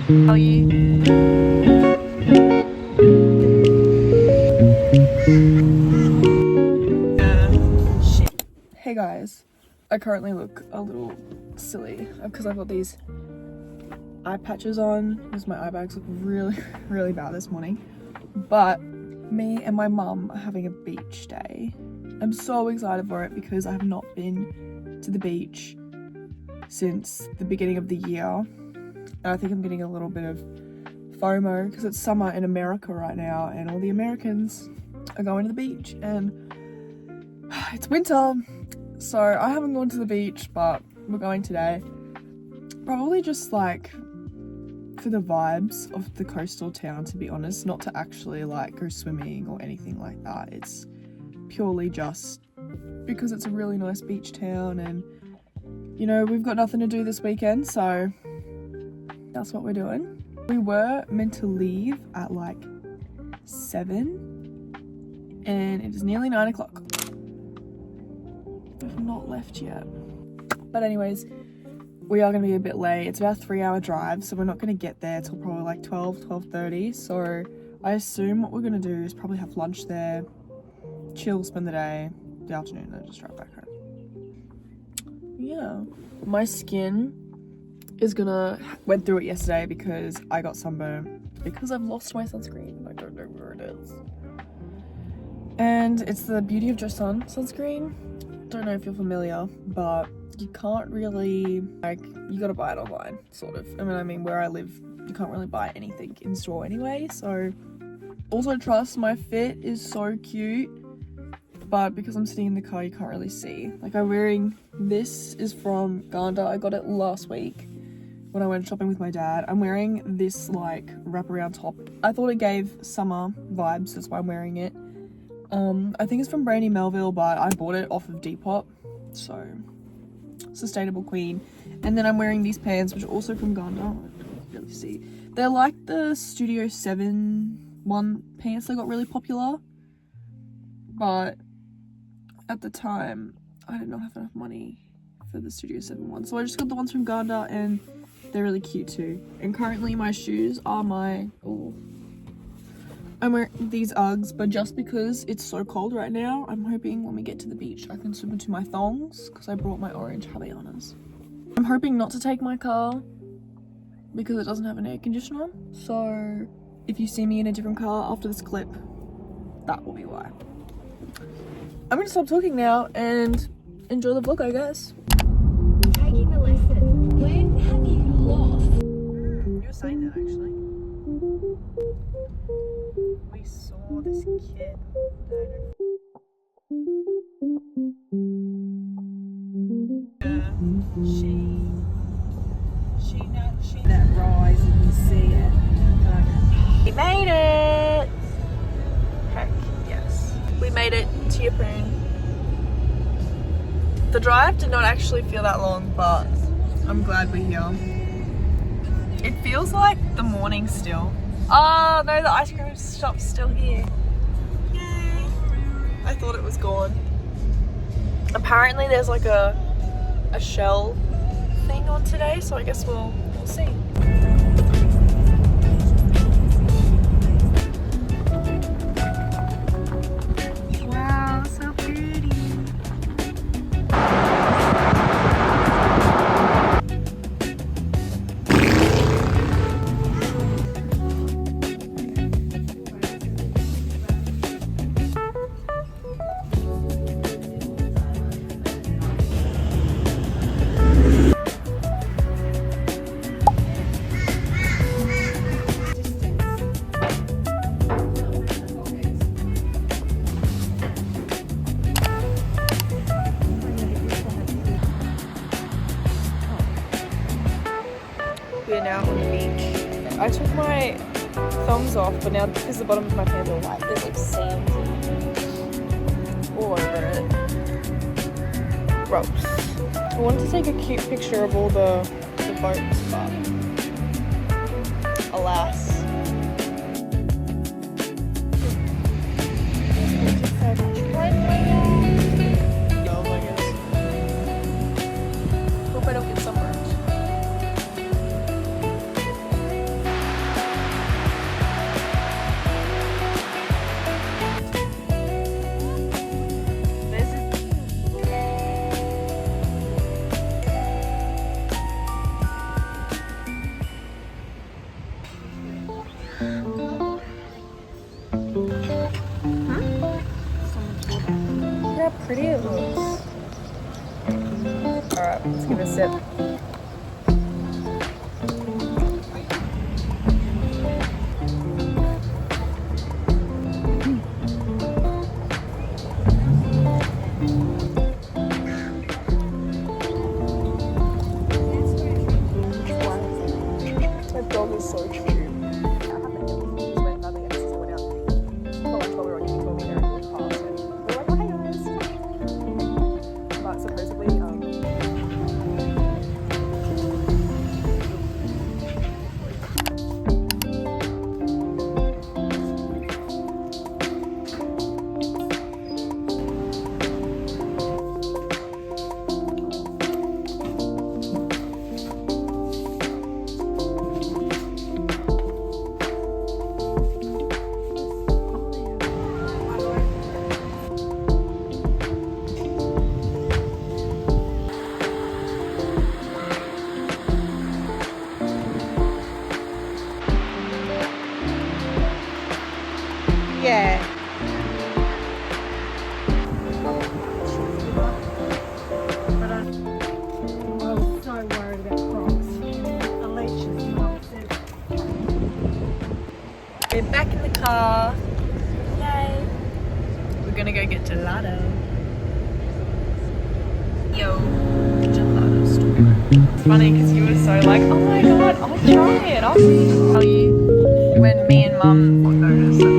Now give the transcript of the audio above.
How are you? Hey guys, I currently look a little silly because I've got these eye patches on because my eye bags look really bad this morning. But me and my mum are having a beach day. I'm so excited for it because I have not been to the beach since the beginning of the year. And I think I'm getting a little bit of FOMO because it's summer in America right now and all the Americans are going to the beach and it's winter. So I haven't gone to the beach, but we're going today. Probably just like for the vibes of the coastal town, to be honest, not to actually like go swimming or anything like that. It's purely just because it's a really nice beach town and you know, we've got nothing to do this weekend, so that's what we're doing. We were meant to leave at like 7 and it is nearly 9 o'clock. We've not left yet. But anyways, we are going to be a bit late. It's about a 3-hour drive, so we're not going to get there till probably like 12:30. So I assume what we're going to do is probably have lunch there, chill, spend the day, the afternoon, and then just drive back home. Yeah. My skin is went through it yesterday because I got sunburn because I've lost my sunscreen. I don't know where it is. And it's the Beauty of Just Sun sunscreen. Don't know if you're familiar, but you can't really, like, you gotta buy it online, sort of. I mean, where I live, you can't really buy anything in store anyway, so. Also, trust, my fit is so cute, but because I'm sitting in the car, you can't really see. Like, I'm wearing, this is from Ganda. I got it last week when I went shopping with my dad. I'm wearing this, like, wraparound top. I thought it gave summer vibes, that's why I'm wearing it. I think it's from Brandy Melville, but I bought it off of Depop, so sustainable queen. And then I'm wearing these pants, which are also from Ganda. I don't really see. They're like the Studio 7 pants that got really popular, but at the time I did not have enough money for the Studio 7 one, so I just got the ones from Ganda, and they're really cute too. And currently my shoes are I'm wearing these Uggs, but just because it's so cold right now, I'm hoping when we get to the beach I can swim into my thongs because I brought my orange Havaianas. I'm hoping not to take my car because it doesn't have an air conditioner. So if you see me in a different car after this clip, that will be why. I'm gonna stop talking now and enjoy the vlog, I guess. Taking the lesson. When have you lost? You were saying that actually. We saw this kid. She that rise and you see it. We made it! Heck yes. We made it to Yeppoon. The drive did not actually feel that long, but I'm glad we're here. It feels like the morning still. Oh no, the ice cream shop's still here. Yay! I thought it was gone. Apparently there's like a shell thing on today, so I guess we'll see. Wow, so pretty. We're now on the beach. I took my thongs off, but now because the bottom of my pants are white, there's like sand all over it. Gross. I wanted to take a cute picture of all the boats, but alas. Hope I don't get sunburned. We're back in the car. Yay. We're gonna go get gelato. Yo, gelato story. Funny because you were so like, oh my god, I'll try it. I'll tell you when me and mum noticed that